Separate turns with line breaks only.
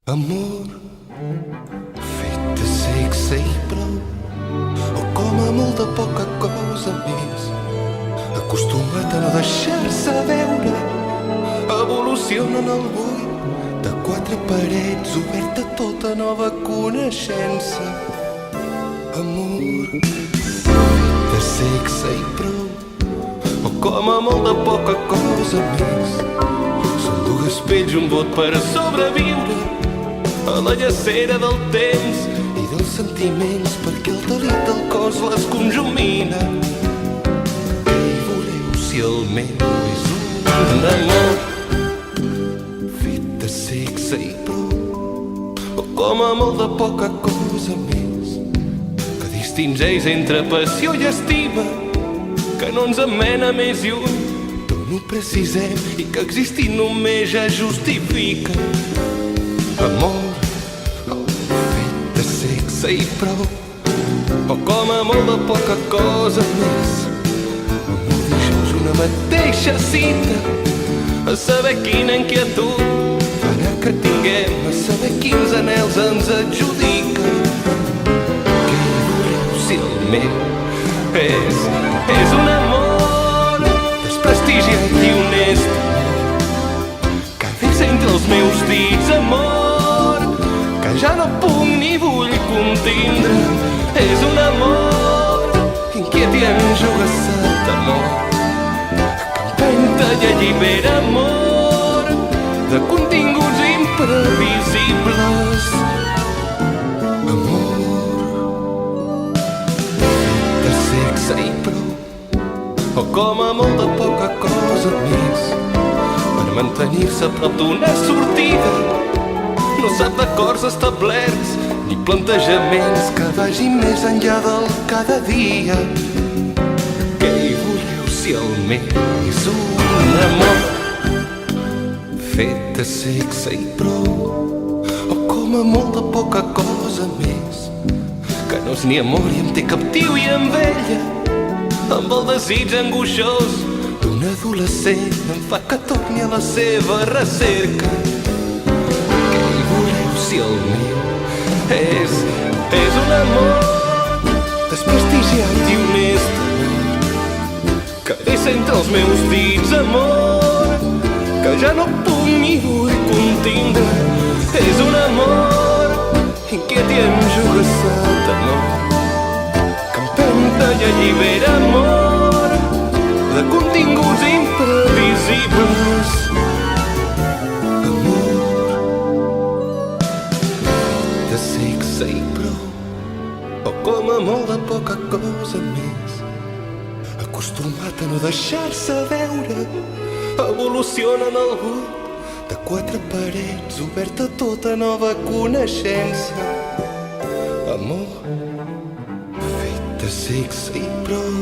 Amor fet de sexe i prou, o com a molt de poca cosa més, acostumat a no deixar-se veure, evoluciona en el buit de quatre parets, oberta a tota nova coneixença. Amor fet de sexe i prou, o com a molt de poca cosa més, són dues pells i un bot per sobreviure a la llacera del temps i dels sentiments, perquè el delit del cos les conjumina. Ei, voleu si el meu és un amor fet de sexe i prou, o com a molt de poca cosa més, que distingeix entre passió i estima, que no ens emmena més lluny d'on ho precisem i que existir només ja justifica. Amor fet de sexe i prou, o com a molt de poca cosa més, amor dijous una mateixa cita, a saber quina inquietud farà que tinguem, a saber quins anhels ens adjudica. Què hi voleu si el meu és un amor desprestigiat i honest, que vessa entre els meus dits, amor que ja no puc ni vull contindre. És un amor inquiet i enjogassat, amor que empenta i allibera, amor de continguts imprevisibles. Amor de sexe i prou, o com a molt de poca cosa més, per mantenir-se a prop d'una sortida. No sap d'acords establerts ni plantejaments que vagin més enllà del cada dia. Què hi voleu si el meu és un amor fet de sexe i prou, o com a molt de poca cosa més, que no és ni amor i em té captiu i em vella, amb el desig angoixós d'un adolescent em fa que torni a la seva recerca. Si el meu és un amor desprestigiat i honest, que vessa entre els meus dits, amor que ja no puc ni vull contindre. És un amor inquiet i enjogassat, amor que empenta i allibera, amor de continguts imprevisibles. Sexe i prou, o com a molt de poca cosa més, acostumat a no deixar-se veure, evoluciona en el buit de quatre parets, oberta a tota nova coneixença. Amor fet de sexe i prou,